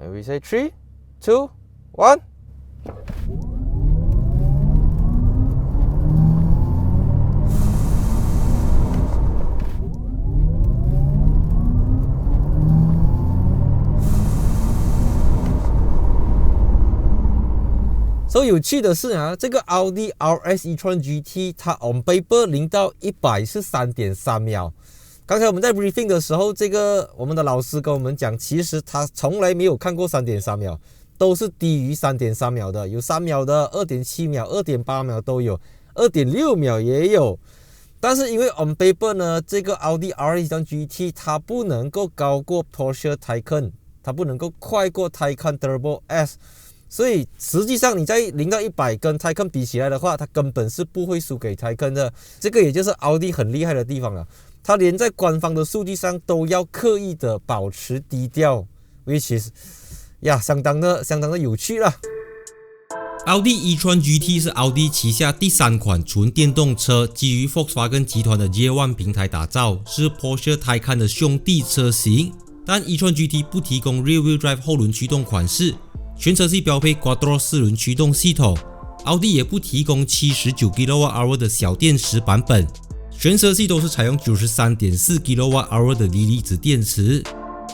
And we say 3, 2, 1. So 有趣的是啊，这个奥迪 RS e-tron GT 它 on paper 0到100是 3.3 秒。刚才我们在 briefing 的时候，我们的老师跟我们讲，其实他从来没有看过 3.3 秒，都是低于 3.3 秒的，有3秒的 2.7 秒 2.8 秒都有， 2.6 秒也有。但是因为 on paper 呢，这个奥迪 RS e-tron GT 它不能够高过 Porsche Taycan， 它不能够快过 Taycan Turbo S，所以实际上你在0到100跟 Taycan 比起来的话，它根本是不会输给 Taycan 的。这个也就是奥迪很厉害的地方了，它连在官方的数据上都要刻意的保持低调 ，which is 相当的有趣了。奥迪 e-tron GT 是奥迪旗下第3款纯电动车，基于 Volkswagen 集团的 J1 平台打造，是 Porsche Taycan 的兄弟车型。但 e-tron GT 不提供 Rear-wheel Drive 后轮驱动款式。全车系标配 Quattro 4轮驱动系统，奥迪也不提供79 kWh 的小电池版本，全车系都是采用 93.4 kWh 的锂离子电池。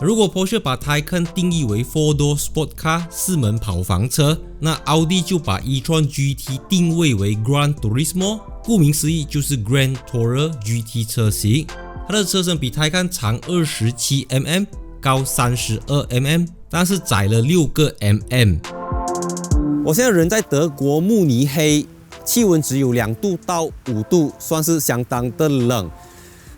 如果 Porsche 把 Taycan 定义为 4-door sport car 4门跑房车，那奥迪就把 e-tron GT 定位为 Gran Turismo， 顾名思义就是 Grand Tourer GT 车型。它的车身比 Taycan 长 27mm， 高 32mm，但是窄了6个 mm。 我现在人在德国慕尼黑，气温只有2度到5度，算是相当的冷。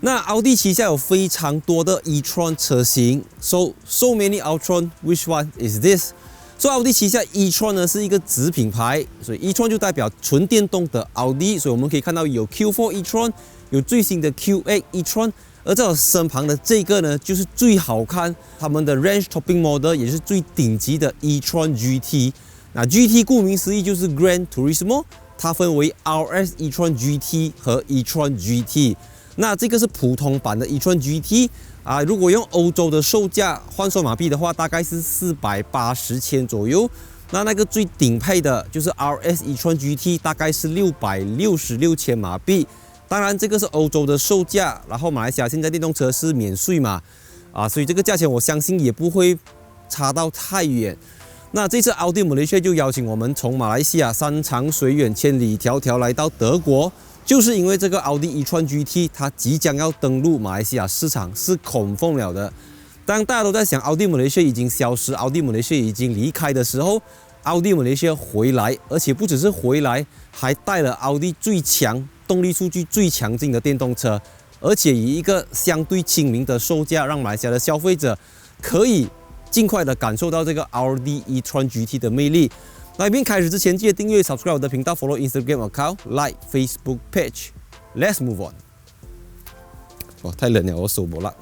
那奥迪旗下有非常多的 e-tron 车型 so many e-tron which one is this？ 所以奥迪旗下 e-tron 呢是一个子品牌，所以 e-tron 就代表纯电动的奥迪，所以我们可以看到有 Q4 e-tron， 有最新的 Q8 e-tron。而在我身旁的这个呢，就是最好看，他们的 Range Topping Model 也是最顶级的 e-tron GT。那 GT 顾名思义就是 Gran Turismo， 它分为 RS e-tron GT 和 e-tron GT。那这个是普通版的 e-tron GT 啊，如果用欧洲的售价换算马币的话，大概是480千左右。那个最顶配的就是 RS e-tron GT， 大概是666千马币。当然，这个是欧洲的售价，然后马来西亚现在电动车是免税嘛，所以这个价钱我相信也不会差到太远。那这次奥迪马来西亚就邀请我们从马来西亚山长水远、千里迢迢来到德国，就是因为这个奥迪 e-tron GT 它即将要登陆马来西亚市场，是confirm了的。当大家都在想奥迪马来西亚已经消失，奥迪马来西亚已经离开的时候，奥迪马来西亚回来，而且不只是回来，还带了奥迪最强、动力数据最强劲的电动车，而且以一个相对亲民的售价，让马来西亚的消费者可以尽快的感受到这个奥迪 e-tron GT 的魅力。那影片开始之前，记得订阅、subscribe 我的频道 ，follow Instagram account、like Facebook page。Let's move on。哇，太冷了，我手没辣。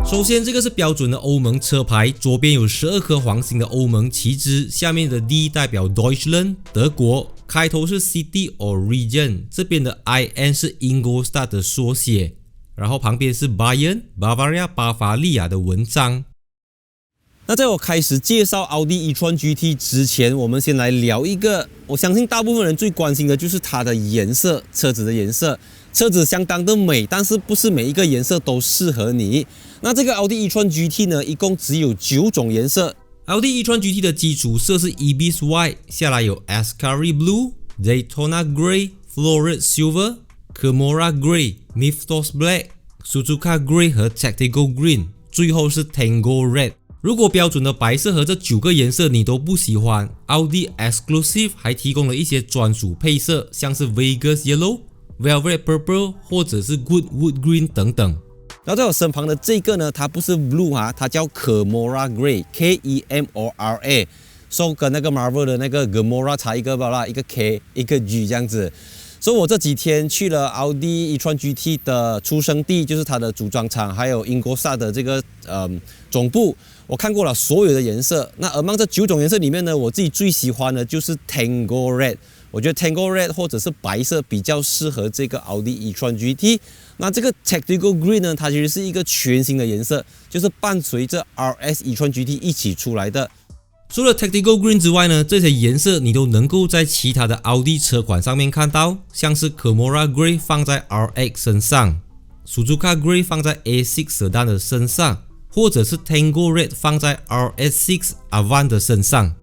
首先，这个是标准的欧盟车牌，左边有12颗黄心的欧盟旗帜，下面的 D 代表 Deutschland 德国，开头是 City or Region， 这边的 IN 是 Ingolstadt 的缩写，然后旁边是 Bayern Bavaria 巴伐利亚的文章。那在我开始介绍奥迪 e-tron GT 之前，我们先来聊一个，我相信大部分人最关心的就是它的颜色，车子的颜色。车子相当的美，但是不是每一个颜色都适合你。那这个奥迪 e-tron GT 呢，一共只有9种颜色。奥迪 e-tron GT 的基础色是 Ibis White， 下来有 Ascari Blue、Daytona Grey、Florid Silver、Camorra Grey、Mythos Black、Suzuka Grey 和 Tactical Green， 最后是 Tango Red。如果标准的白色和这9个颜色你都不喜欢，奥迪 Exclusive 还提供了一些专属配色，像是 Vegas Yellow、Velvet Purple 或者是 Goodwood Green 等等。然后在我身旁的这个呢，它不是 Blue 它叫 Camorra Grey，K-E-M-O-R-A， 跟那个 Marvel 的那个 Gamora 差一个吧啦，一个 K 一个 G 这样子。所以我这几天去了奥迪 e-tron GT 的出生地，就是它的组装厂，还有 Ingolstadt 的这个总部，我看过了所有的颜色。那among这9种颜色里面呢，我自己最喜欢的就是 Tango Red。我觉得 Tango Red 或者是白色比较适合这个奥迪 e-tron GT。那这个 Tactical Green 呢，它其实是一个全新的颜色，就是伴随着 RS e-tron GT 一起出来的。除了 Tactical Green 之外呢，这些颜色你都能够在其他的奥迪车款上面看到，像是 Camora Grey 放在 RX 身上， Suzuka Grey 放在 A6 Sedan 的身上，或者是 Tango Red 放在 RS6 Avant 的身上。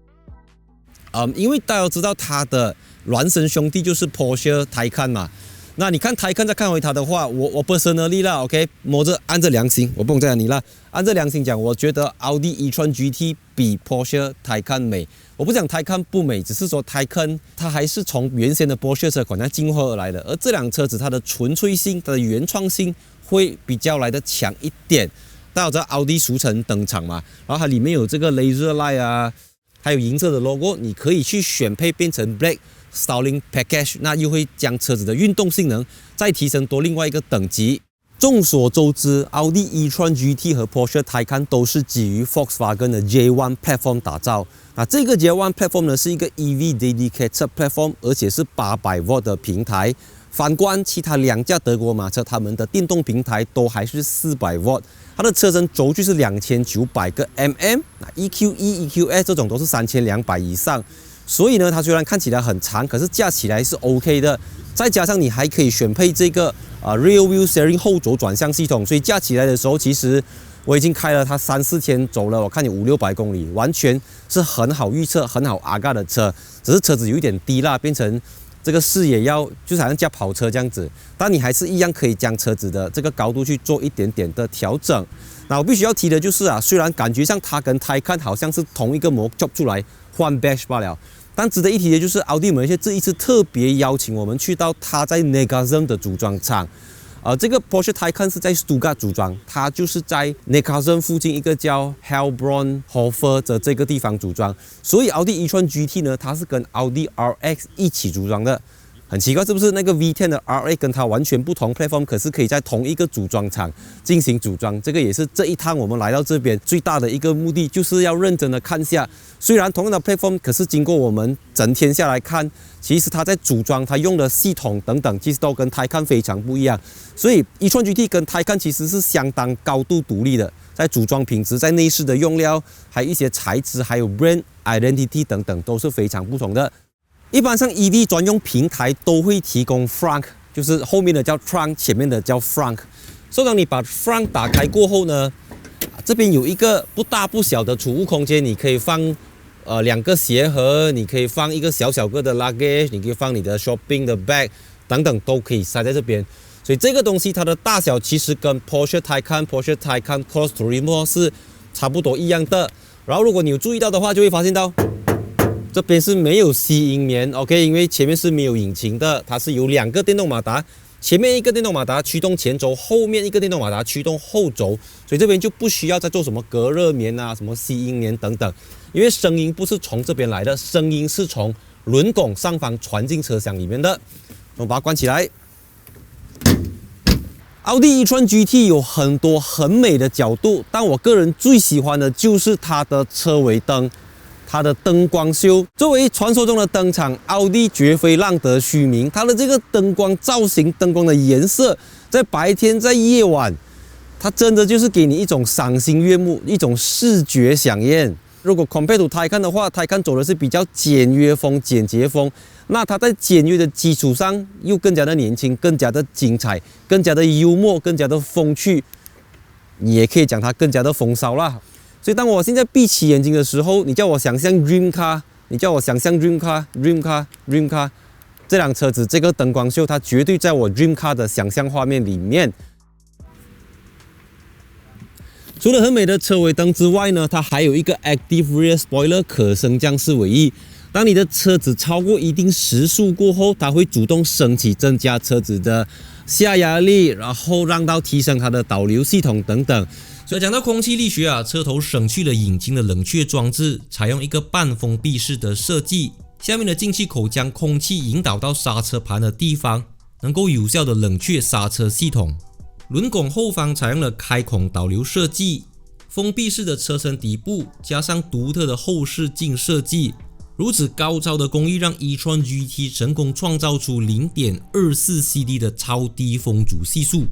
因为大家都知道它的孪生兄弟就是 Porsche Taycan 嘛。那你看 Taycan 再看回它的话，我 personally 啦 ，OK， 按着良心，我不懂这样你啦，按着良心讲，我觉得奥迪 e-tron GT 比 Porsche Taycan 美。我不讲 Taycan 不美，只是说 Taycan 它还是从原先的 Porsche 车款它进化而来的，而这辆车子它的纯粹性、它的原创性会比较来的强一点。大家知道奥迪俗称登场嘛，然后它里面有这个 Laser Light 啊，还有银色的 logo， 你可以去选配变成 Black Styling Package， 那又会将车子的运动性能再提升多另外一个等级。众所周知，奥迪 e-tron GT 和 Porsche Taycan 都是基于 Volkswagen 的 J1 Platform 打造。那这个 J1 Platform 呢是一个 EV dedicated platform， 而且是800V 的平台。反观其他两架德国马车，他们的电动平台都还是400V， 它的车身轴距是2900个 mm， 那 EQE、EQS 这种都是3200以上。所以呢，它虽然看起来很长，可是驾起来是 OK 的。再加上你还可以选配这个Rear Wheel Steering 后轴转向系统，所以驾起来的时候，其实我已经开了它3-4天走了，我看有500-600公里，完全是很好预测、很好阿嘎的车。只是车子有一点低啦，变成这个视野就是好像驾跑车这样子，但你还是一样可以将车子的这个高度去做一点点的调整。那我必须要提的就是虽然感觉上它跟 Taycan 好像是同一个模 job 出来换 badge 罢了，但值得一提的就是奥迪马来西亚这一次特别邀请我们去到它在 Negazem 的组装厂。这个 Porsche Taycan 是在 Stuttgart 组装，它就是在 Negazem 附近一个叫 Heilbronn-Hofer 的这个地方组装。所以奥迪 e-tron GT 呢，它是跟奥迪 RX 一起组装的。很奇怪是不是？那个 V10 的 RX 跟它完全不同 platform， 可是可以在同一个组装厂进行组装。这个也是这一趟我们来到这边最大的一个目的，就是要认真的看一下。虽然同样的 platform， 可是经过我们整天下来看，其实它在组装它用的系统等等，其实都跟 Taycan 非常不一样。所以 e-tron GT 跟 Taycan 其实是相当高度独立的，在组装品质、在内饰的用料，还有一些材质，还有 brand identity 等等，都是非常不同的。一般上 EV 专用平台都会提供 frunk， 就是后面的叫 trunk， 前面的叫 frunk。所以当你把 frunk 打开过后呢，这边有一个不大不小的储物空间，你可以放2个鞋盒，你可以放一个小小个的 luggage， 你可以放你的 shopping 的 bag 等等都可以塞在这边。所以这个东西它的大小其实跟 Porsche Taycan Cross Turismo 是差不多一样的。然后如果你有注意到的话，就会发现到这边是没有吸引棉 ，OK， 因为前面是没有引擎的，它是有2个电动马达，前面一个电动马达驱动前轴，后面一个电动马达驱动后轴，所以这边就不需要再做什么隔热棉啊、什么吸音棉等等，因为声音不是从这边来的，声音是从轮拱上方传进车厢里面的。我把它关起来。奥迪 e-tron GT 有很多很美的角度，但我个人最喜欢的就是它的车尾灯。它的灯光秀，作为传说中的灯厂，奥迪绝非浪得虚名。它的这个灯光造型、灯光的颜色，在白天、在夜晚，它真的就是给你一种赏心悦目、一种视觉享宴。如果 compare to Taycan 的话，Taycan 走的是比较简约风、简洁风，那它在简约的基础上又更加的年轻、更加的精彩、更加的幽默、更加的风趣，你也可以讲它更加的风骚啦。所以当我现在闭起眼睛的时候，你叫我想象 Dream Car， 你叫我想象 Dream Car， 这辆车子这个灯光秀，它绝对在我 Dream Car 的想象画面里面。除了很美的车尾灯之外呢，它还有一个 Active Rear Spoiler 可升降式尾翼。当你的车子超过一定时速过后，它会主动升起，增加车子的下压力，然后让到提升它的导流系统等等。所以讲到空气力学车头省去了引擎的冷却装置，采用一个半封闭式的设计，下面的进气口将空气引导到刹车盘的地方，能够有效的冷却刹车系统。轮拱后方采用了开孔导流设计，封闭式的车身底部加上独特的后视镜设计，如此高超的工艺让 e-tron GT 成功创造出 0.24 CD 的超低风阻系数。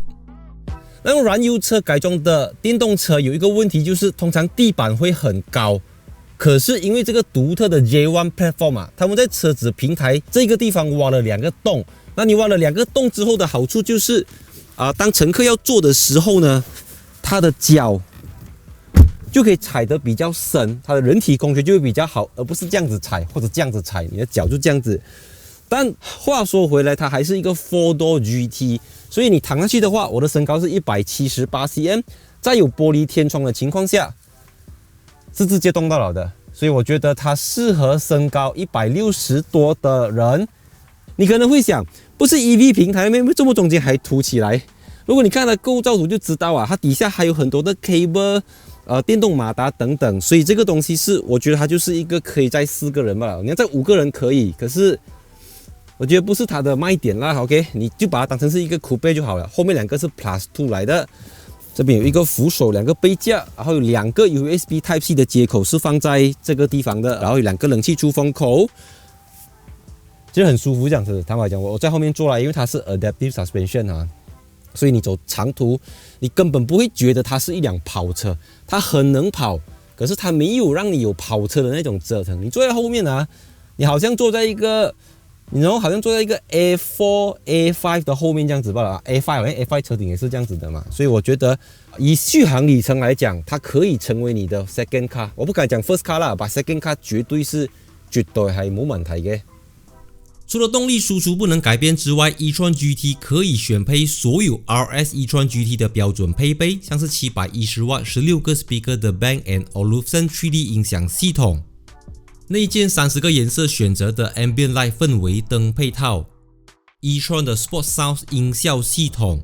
那用燃油车改装的电动车有一个问题，就是通常地板会很高，可是因为这个独特的 J1 platform 啊，他们在车子平台这个地方挖了2个洞。那你挖了2个洞之后的好处就是当乘客要坐的时候呢，他的脚就可以踩得比较深，他的人体工学就会比较好，而不是这样子踩或者这样子踩，你的脚就这样子。但话说回来，它还是一个 4-door GT， 所以你躺下去的话，我的身高是178 cm， 在有玻璃天窗的情况下是直接动到了的，所以我觉得它适合身高160多的人。你可能会想，不是 EV 平台那边这么中间还凸起来？如果你看它构造图就知道它底下还有很多的 cable。电动马达等等，所以这个东西是我觉得它就是一个可以载4个人吧，你要载5个人可以，可是我觉得不是它的卖点啦。OK， 你就把它当成是一个 coupe 就好了。后面2个是 Plus 2来的，这边有一个扶手，2个杯架，然后有2个 USB Type C 的接口是放在这个地方的，然后有2个冷气出风口，其实很舒服这样子。坦白讲，我在后面坐了，因为它是 Adaptive Suspension 所以你走长途，你根本不会觉得它是一辆跑车，它很能跑，可是它没有让你有跑车的那种折腾。你坐在后面你好像坐在一个，好像坐在一个 A4、A5 的后面这样子罢了。A5 车顶也是这样子的嘛，所以我觉得以续航里程来讲，它可以成为你的 second car。我不敢讲 first car 啦，把 second car 絕對係冇問題嘅。除了动力输出不能改变之外 e-tron GT 可以选配所有 RS e-tron GT 的标准配备，像是710瓦16个 speaker 的 Bang & Olufsen 3D 音响系统，内建30个颜色选择的 Ambient Light 氛围灯配套， e-tron 的 Sport Sound 音效系统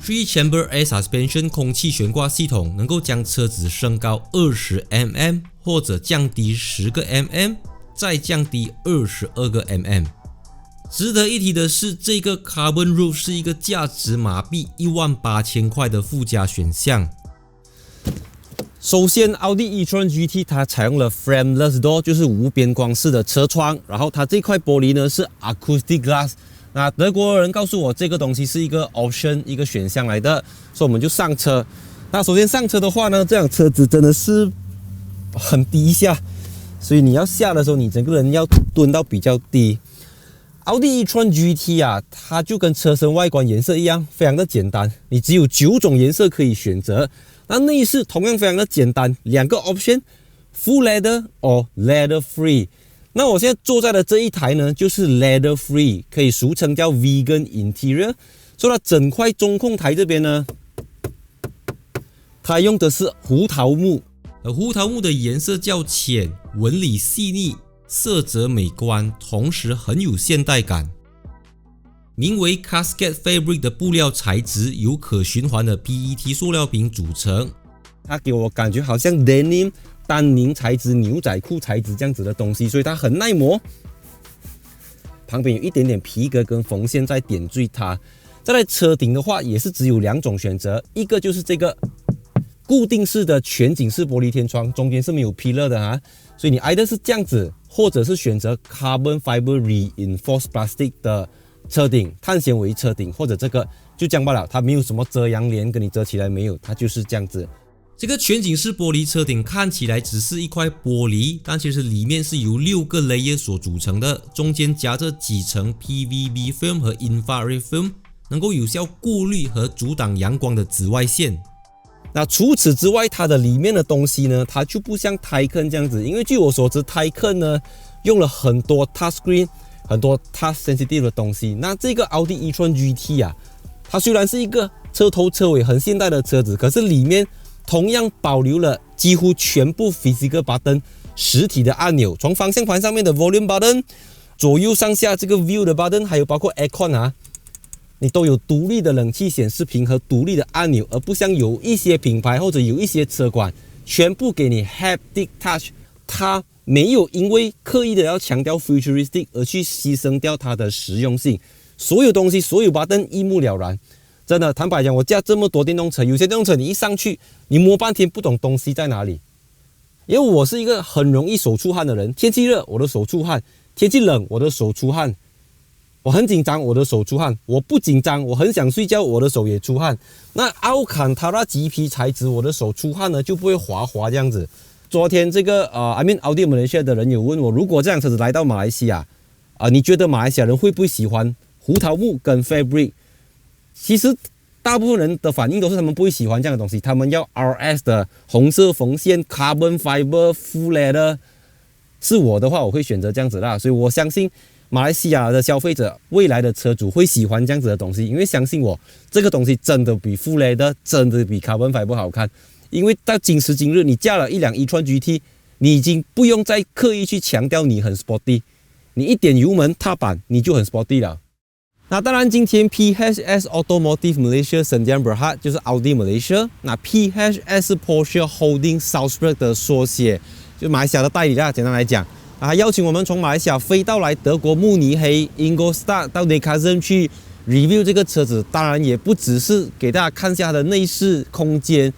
，3 Chamber Air Suspension 空气悬挂系统能够将车子升高20 mm 或者降低10个 mm， 再降低22个 mm。值得一提的是，这个 Carbon Roof 是一个价值马币18000块的附加选项。首先，奥迪 e-tron GT 它采用了 frameless door， 就是无边光式的车窗，然后它这块玻璃呢是 acoustic glass。那德国人告诉我这个东西是一个 option， 一个选项来的，所以我们就上车。那首先上车的话呢，这辆车子真的是很低下，所以你要下的时候，你整个人要蹲到比较低。奥迪 e-tron GT 它就跟车身外观颜色一样，非常的简单，你只有9种颜色可以选择。那内饰同样非常的简单，2个 option， full leather or leather free。那我现在坐在的这一台呢，就是 leather free， 可以俗称叫 vegan interior。所以它整块中控台这边呢，它用的是胡桃木，而胡桃木的颜色较浅，纹理细腻，色泽美观，同时很有现代感。名为 Cascade Fabric 的布料材质由可循环的 PET 塑料瓶组成，它给我感觉好像 denim丹宁材质、牛仔裤材质这样子的东西，所以它很耐磨。旁边有一点点皮革跟缝线在点缀它。再来车顶的话，也是只有2种选择，一个就是这个固定式的全景式玻璃天窗，中间是没有 pillar 的所以你either是这样子，或者是选择 carbon fiber reinforced plastic 的车顶，碳纤维车顶，或者这个就这样罢了，它没有什么遮阳帘跟你遮起来没有，它就是这样子。这个全景式玻璃车顶看起来只是一块玻璃，但其实里面是由6个 layer 所组成的，中间夹着几层 PVB film 和 infrared film， 能够有效过滤和阻挡阳光的紫外线。那除此之外，它的里面的东西呢，它就不像 Taycan 这样子，因为据我所知 Taycan 呢用了很多 touchscreen， 很多 touch sensitive 的东西。那这个奥迪 e-tron GT 它虽然是一个车头车尾很现代的车子，可是里面同样保留了几乎全部 physical button 实体的按钮，从方向盘上面的 volume button， 左右上下这个 view 的 button， 还有包括 aircon 你都有独立的冷气显示屏和独立的按钮，而不像有一些品牌或者有一些车款全部给你 haptic touch， 它没有因为刻意的要强调 futuristic 而去牺牲掉它的实用性。所有东西，所有button一目了然。真的，坦白讲，我驾这么多电动车，有些电动车你一上去，你摸半天不懂东西在哪里。因为我是一个很容易手出汗的人，天气热我的手出汗，天气冷我的手出汗，我很紧张我的手出汗，我不紧张我很想睡觉我的手也出汗。那奥坎塔拉麂皮材质，我的手出汗呢就不会滑滑这样子。昨天这个奥迪马来西亚的人有问我，如果这辆车子来到马来西亚你觉得马来西亚人会不会喜欢胡桃木跟 Fabric？ 其实大部分人的反应都是他们不会喜欢这样的东西，他们要 RS 的红色缝线 Carbon Fiber Full Leather。 是我的话我会选择这样子啦，所以我相信马来西亚的消费者，未来的车主会喜欢这样子的东西，因为相信我，这个东西真的比 Full Leather 真的比 Carbon Fiber 好看。因为到今时今日，你驾了一辆e-tron GT， 你已经不用再刻意去强调你很 sporty， 你一点油门踏板你就很 sporty 了。那当然，今天 PHS Automotive Malaysia Sdn Bhd 就是奥迪 Malaysia， 那 PHS 是 Porsche Holding Salzburg 的缩写，就马来西亚的代理啦。简单来讲，邀请我们从马来西亚飞到来德国慕尼黑 Ingolstadt 到 Neckarsulm 去 review 这个车子。当然也不只是给大家看一下它的内饰空间，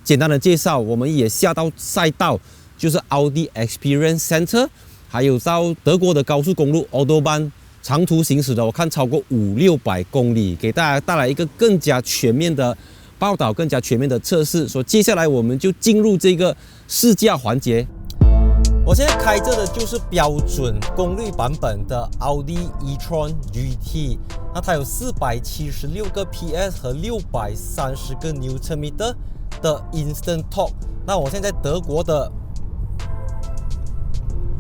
简单的介绍，我们也下到赛道，就是奥迪 Experience Center， 还有到德国的高速公路 Autobahn。长途行驶的，我看超过500-600公里，给大家带来一个更加全面的报道，更加全面的测试。所以接下来我们就进入这个试驾环节。我现在开着的就是标准功率版本的奥迪 e-tron GT， 那它有476个 PS 和630个 Nm 的 Instant Torque。那我现在德国的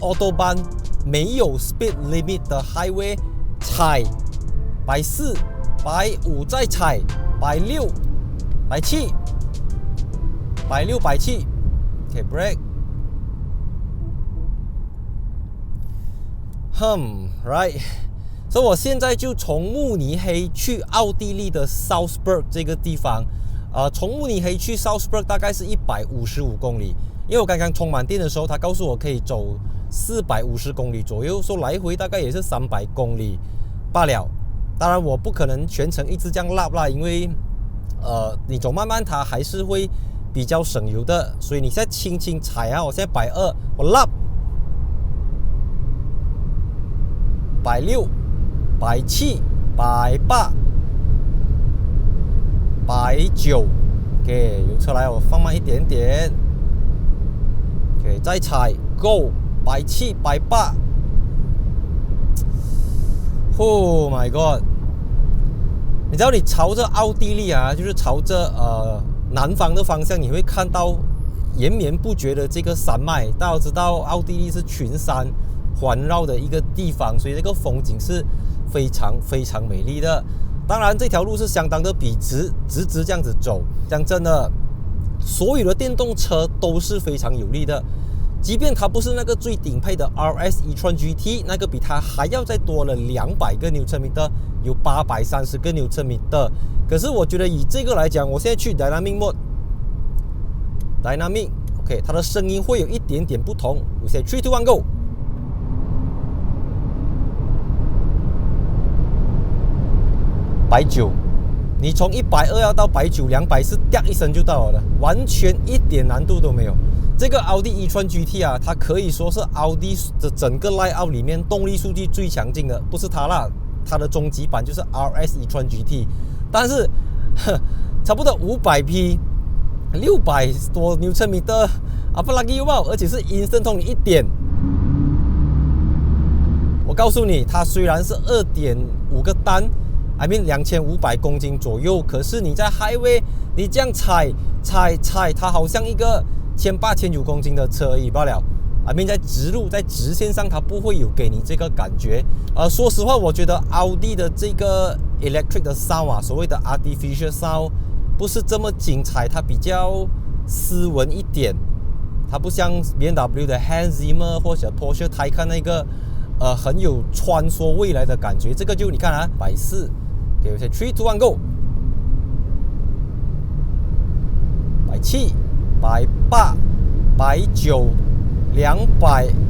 Autobahn。没有 speed limit 的 highway， 踩140、150再踩160、170、160、170 ，OK brake， right， 所以我现在就从慕尼黑去奥地利的 Salzburg 这个地方，从慕尼黑去 Salzburg 大概是155公里，因为我刚刚充满电的时候，他告诉我可以走450公里左右，说来回大概也是300公里罢了。当然我不可能全程一直这样拉啦，因为你走慢慢它还是会比较省油的，所以你现在轻轻踩啊，我现在120，我拉160、170、180、190 ，OK， 有车来我放慢一点点 ，OK， 再踩 ，Go。170、180 ，Oh my God！ 你知道你朝着奥地利就是朝着南方的方向，你会看到延绵不绝的这个山脉。大家知道奥地利是群山环绕的一个地方，所以这个风景是非常非常美丽的。当然，这条路是相当的笔直，直直这样子走。讲真的，所有的电动车都是非常有力的。即便它不是那个最顶配的 RS e-tron GT， 那个比它还要再多了200个 Nm， 有830个 Nm。可是我觉得以这个来讲，我现在去 Dynamic Mode，Dynamic， OK， 它的声音会有一点点不同。我现在 3、2、1 Go。190，你从120要到190、200是掉一声就到了的，完全一点难度都没有。这个奥迪 e-tron GT 它可以说是奥迪的整个 line-up 里面动力数据最强劲的，不是它啦，它的终极版就是 RS e-tron GT， 但是差不多500匹，600多 Nm， 不 lucky wow， 而且是 instant torque， 你一点。我告诉你，它虽然是 2.5 个单，I mean 2500公斤左右，可是你在 highway 你这样踩，它好像一个1800-1900公斤的车而已罢了。I mean 在直路在直线上，它不会有给你这个感觉。说实话，我觉得奥迪的这个 electric 的 sound 所谓的 artificial sound 不是这么精彩，它比较斯文一点，它不像 BMW 的 Hans Zimmer 或者 Porsche Taycan 那个很有穿梭未来的感觉。这个就你看140，给我3、2、1 Go， 170、180、190、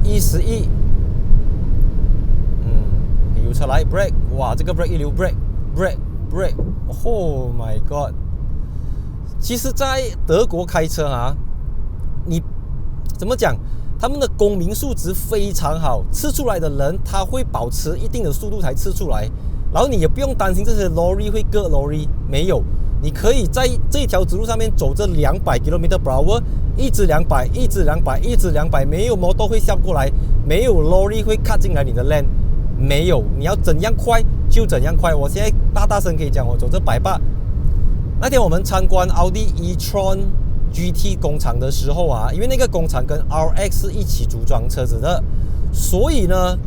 211，有车来 brake， 哇，这个 brake 一流 brake， my god！ 其实，在德国开车啊，你怎么讲？他们的公民素质非常好，吃出来的人他会保持一定的速度才吃出来，然后你也不用担心这些 lorry 会割 lorry， 没有，你可以在这条直路上面走着200 km/h， 一直200，一直200，一直200，没有摩托会笑过来，没有 lorry 会 cut 进来你的 lane， 没有，你要怎样快就怎样快。我现在大声可以讲，我走着180。那天我们参观奥迪 e-tron GT 工厂的时候啊，因为那个工厂跟 RX 是一起组装车子的，所以呢，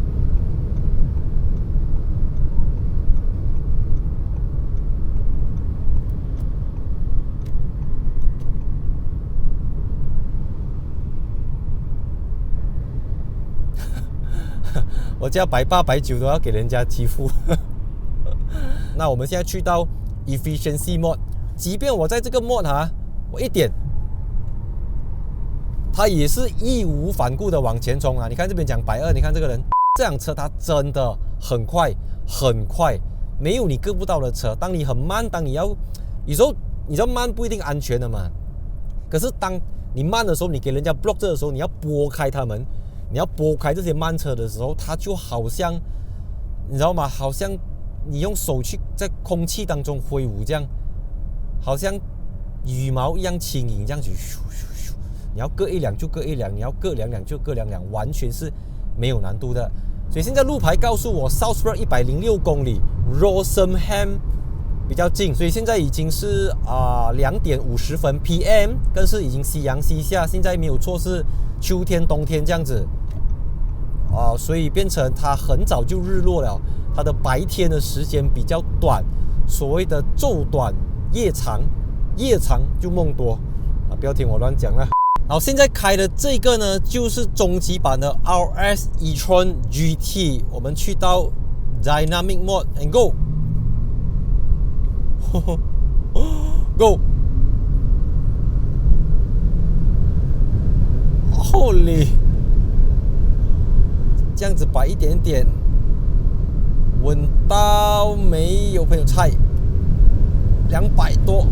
我加180、190都要给人家欺负。那我们现在去到 Efficiency Mode， 即便我在这个 Mode 啊，我一点。他也是义无反顾的往前冲啊！你看这边讲120，你看这个人，这辆车它真的很快，很快，没有你割不到的车。当你很慢，当你要，有时候你知道慢不一定安全的嘛。可是当你慢的时候，你给人家 block 这的时候，你要拨开他们，你要拨开这些慢车的时候，它就好像，你知道吗？好像你用手去在空气当中挥舞这样，好像羽毛一样轻盈这样子。你要割一辆就割一辆，你要割2辆就割2辆，完全是没有难度的。所以现在路牌告诉我 Southport 106公里 ，Rosenham 比较近，所以现在已经是2点50分 PM， 更是已经夕阳西下。现在没有错是秋天、冬天这样子所以变成它很早就日落了，它的白天的时间比较短，所谓的昼短夜长，夜长就梦多不要听我乱讲了。好，现在开的这个呢，就是中级版的 RS e-tron GT。我们去到 Dynamic Mode and go， go， Holy， 这样子摆一点点，稳到没有朋友猜，200多。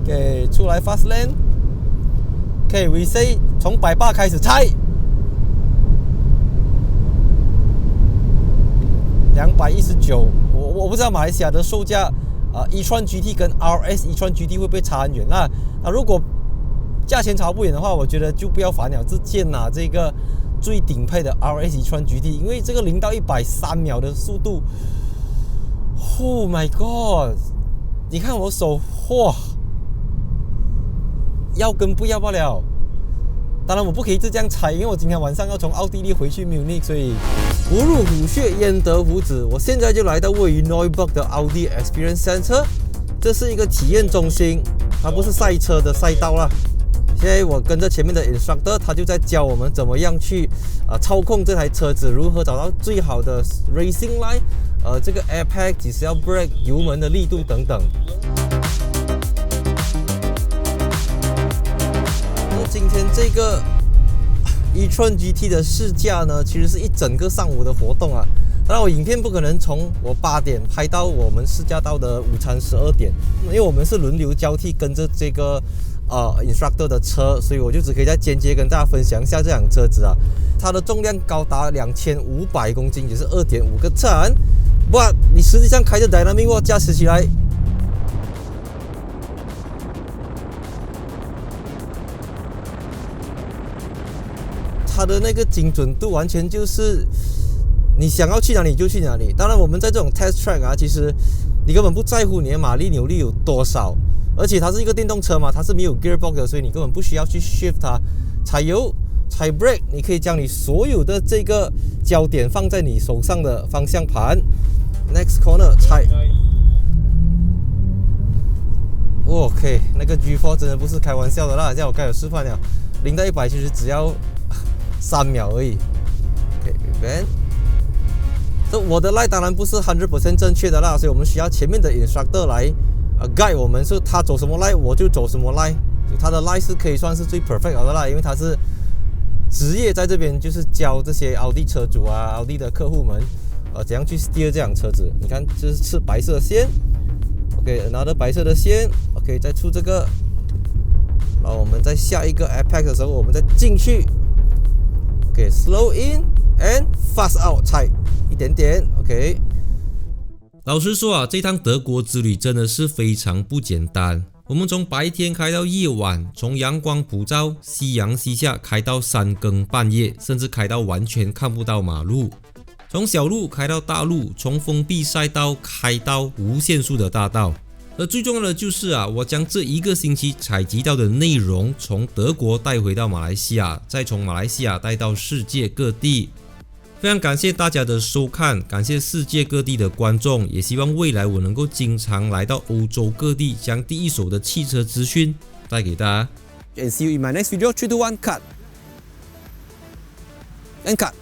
OK， 出来 Fast Lane。OK， reset 从180开始猜，219。我不知道马来西亚的售价e-tron GT 跟 RS e-tron GT 会不会差很远？那如果价钱差不远的话，我觉得就不要烦了，直接拿这个最顶配的 RS e-tron GT， 因为这个0到100 3秒的速度 ，Oh my God！ 你看我手，哇！要跟不要罢了。当然我不可以一直这样猜，因为我今天晚上要从奥地利回去 Munich， 所以不入虎穴焉得虎子。我现在就来到位于 Neuburg 的 Audi Experience Center， 这是一个体验中心，它不是赛车的赛道啦。现在我跟着前面的 instructor， 他就在教我们怎么样去操控这台车子，如何找到最好的 racing line， 这个 air pack 几时要 brake， 油门的力度等等。今天这个 e-tron GT 的试驾呢，其实是一整个上午的活动啊。当然，我影片不可能从我8点拍到我们试驾到的午餐12点，因为我们是轮流交替跟着这个instructor 的车，所以我就只可以在间接跟大家分享一下这辆车子啊。它的重量高达2500公斤，也是 2.5 个站。哇，你实际上开着 Dynamic Mode 驾驶起来。它的那个精准度完全就是你想要去哪里就去哪里。当然，我们在这种 test track 啊，其实你根本不在乎你的马力扭力有多少，而且它是一个电动车嘛，它是没有 gearbox 的，所以你根本不需要去 shift 它。踩油、踩 brake， 你可以将你所有的这个焦点放在你手上的方向盘。Next corner 踩。OK， 那个 G4 真的不是开玩笑的啦，像我刚才有示范了，0到100其实只要3秒而已。OK， 这我的 line 当然不是 100% 正确的啦，所以我们需要前面的 instructor 来guide 我们，是他走什么 line 我就走什么 line。他的 line 是可以算是最 perfect 的啦，因为他是职业在这边就是教这些奥迪车主啊、奥迪的客户们，怎样去 steer 这辆车子。你看，这是白色的线 ，OK， 拿着白色的线 ，OK， 再出这个，然后我们在下一个 apex 的时候，我们再进去 ，OK，slow in and fast out， 踩一点点 ，OK。老实说啊，这趟德国之旅真的是非常不简单。我们从白天开到夜晚，从阳光普照、夕阳西下开到三更半夜，甚至开到完全看不到马路。从小路开到大路，从封闭赛道开到无限数的大道。而最重要的就是啊，我将这一个星期采集到的内容从德国带回到马来西亚，再从马来西亚带到世界各地。非常感谢大家的收看，感谢世界各地的观众，也希望未来我能够经常来到欧洲各地，将第一手的汽车资讯带给大家。And see you in my next video. 3, 2, 1, cut. And cut.